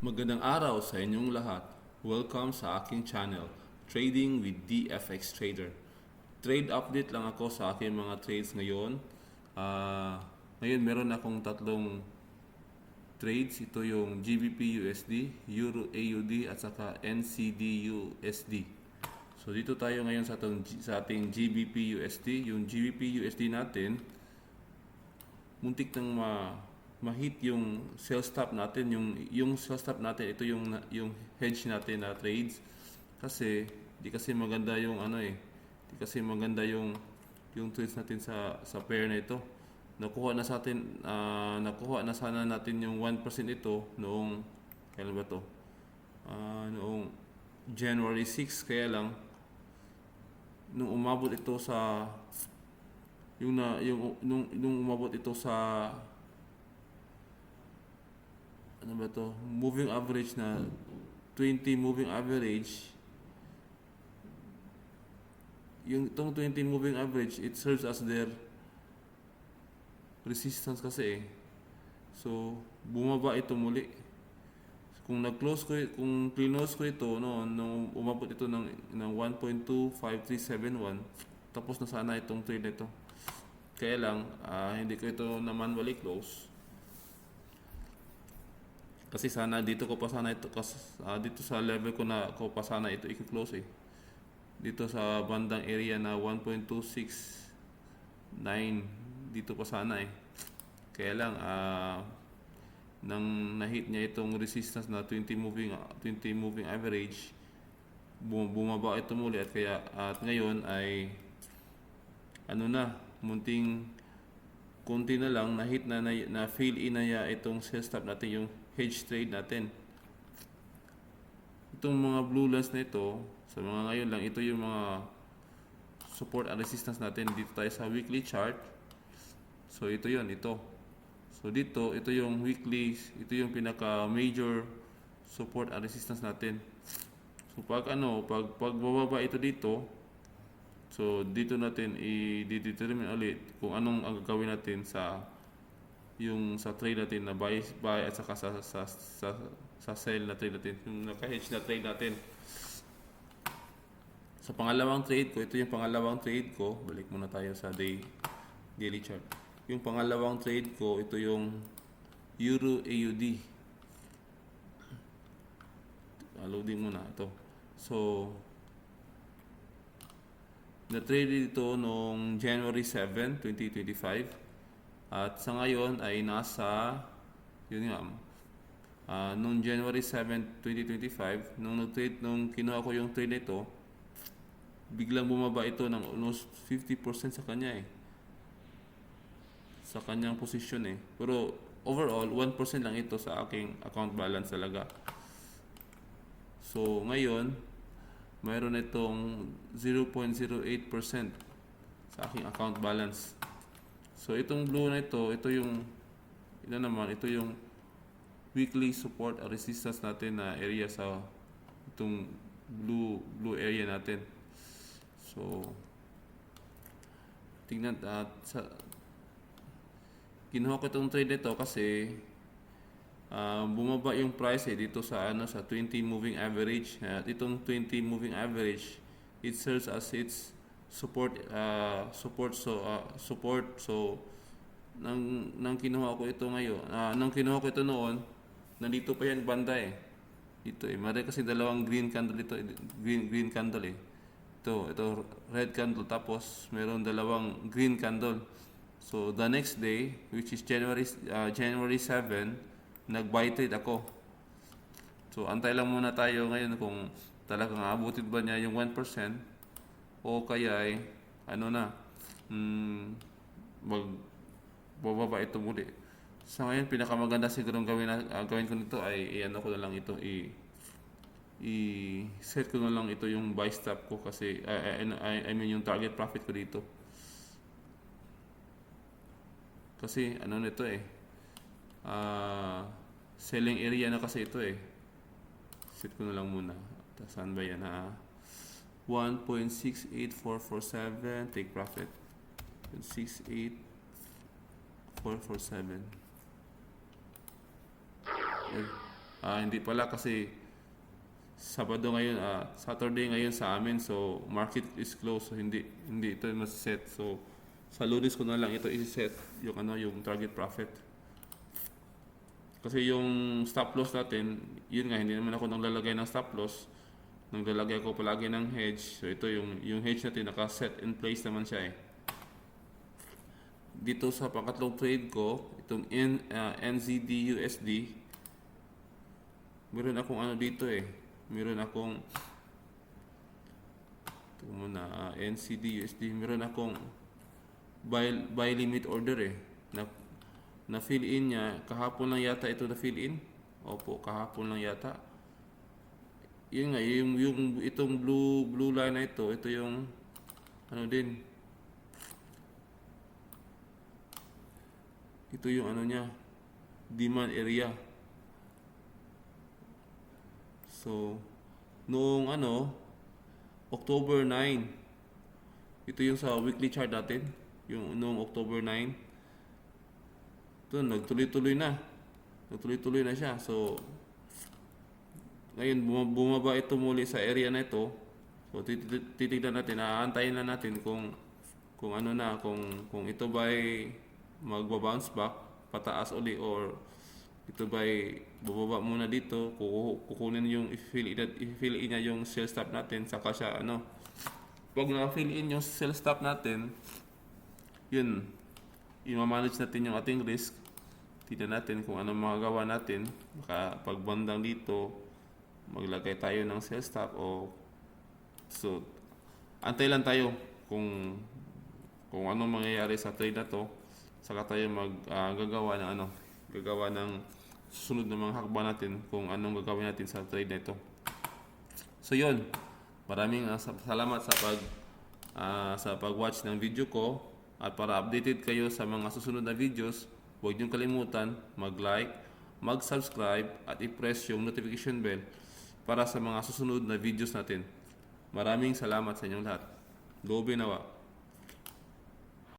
Magandang araw sa inyong lahat. Welcome sa aking channel, Trading with DFX Trader. Trade update lang ako sa aking mga trades ngayon. Ngayon meron akong tatlong trades. Ito yung GBP USD, Euro AUD at saka NCD USD. So dito tayo ngayon sa ating GBP USD. Yung GBP USD natin, muntik nang ma-hit yung sell stop natin, yung sell stop natin, ito yung hedge natin na trades, kasi di kasi maganda yung di kasi maganda yung trades natin sa pair na ito. Nakuha na sana natin yung 1% ito noong kailan ba to? Noong January 6, kaya lang nung umabot ito sa nung umabot ito sa ano ba to, moving average na 20 moving average. Yung itong 20 moving average, it serves as their resistance kasi eh. So bumaba ito muli. Kung close ko ito nung umabot ito ng 1.25371, tapos na sana itong trade nito. Kaya lang hindi ko ito naman manually close. Kasi sana dito ko pa sana ito dito sa level ko pa sana ito i-close eh. Dito sa bandang area na 1.269, dito pa sana eh. Kaya lang nang na-hit niya itong resistance na 20 moving average, bumaba ito muli at ngayon ay konti na lang na-hit na fill in na niya itong sell stop natin, yung hedge trade natin. Itong mga blue lines na ito, sa mga ngayon lang, ito yung mga support and resistance natin. Dito tayo sa weekly chart. So ito ito. So dito, ito yung weekly, ito yung pinaka major support and resistance natin. So pag bababa ito dito, so dito natin i-determine ulit kung anong ang gagawin natin sa trade natin na buy at saka sa sell na trade natin, yung naka-hedge na trade natin. Sa pangalawang trade ko, ito yung pangalawang trade ko. Balik muna tayo sa daily chart. Yung pangalawang trade ko, ito yung Euro AUD. Loading muna ito. So na-trade ito noong January 7, 2025. At sa ngayon ay nasa noong January 7, 2025, nung kinuha ko yung trade nito, biglang bumaba ito ng almost 50% sa kanya eh. Sa kanyang position eh. Pero overall, 1% lang ito sa aking account balance talaga. So ngayon, mayroon itong 0.08% sa aking account balance. So itong blue na ito yung weekly support or resistance natin na area sa itong blue area natin. So tingnan kinuha ko itong trade nito kasi bumaba yung price dito sa 20 moving average. At itong 20 moving average, it serves as its support. So nang kinuha ko ito ngayon, nang kinuha ko ito noon, nandito pa yan banda eh. Dito eh, meron kasi dalawang green candle dito, green candle eh. Ito red candle, tapos meron dalawang green candle. So the next day, which is January 7, nag-buy trade ako. So antay lang muna tayo ngayon kung talagang aabutin ba niya yung 1%, o kaya ay magbababa ito muli. Sa ngayon, pinakamaganda siguro gawin ko nito ay ko na lang ito, i-set ko na lang ito yung buy stop ko, kasi I mean yung target profit ko dito. Kasi nito eh, selling area na kasi ito eh. Set ko na lang muna. Saan ba yan 1.68447, take profit. 68447. Hindi pala kasi Sabado ngayon, Saturday ngayon sa amin, so market is closed, so hindi ito mas-set. So sa Lunes ko na lang ito i-set yung yung target profit. Kasi yung stop loss natin, yun nga, hindi naman ako naglalagay ng stop loss. Naglalagay ako palagi ng hedge. So ito yung hedge natin, naka-set in place naman siya eh. Dito sa pangatlong trade ko, itong NZD USD, meron akong dito eh. Meron akong ito muna, NCD USD, meron akong buy limit order eh. Na fill in niya, kahapon lang yata ito na fill in. Opo, kahapon lang yata. Yun nga, yung itong blue line na ito yung din. Ito yung niya, demand area. So, noong October 9, ito yung sa weekly chart natin, yung noong October 9. Ito, nagtuloy-tuloy na siya. So, ngayon bumaba ito muli sa area na ito. So, titignan natin, aantayin na natin kung kung ito ba'y magba-bounce back, pataas uli, or ito ba'y bubaba muna dito, kukunin yung i-fill in niya yung sell stop natin, saka siya pag na-fill in yung sell stop natin, yun, i-manage natin yung ating risk. Tignan natin kung ano magagawa natin. Baka pag bandang dito, maglagay tayo ng sell stop so antay lang tayo kung ano mangyayari sa trade na to. Saka tayo gagawa ng susunod na mga hakbang natin kung anong gagawin natin sa trade na ito. So yun, maraming salamat sa pag-watch ng video ko, at para updated kayo sa mga susunod na videos, huwag niyong kalimutan mag-like, mag-subscribe at i-press yung notification bell para sa mga susunod na videos natin. Maraming salamat sa inyong lahat. Lobe nawa.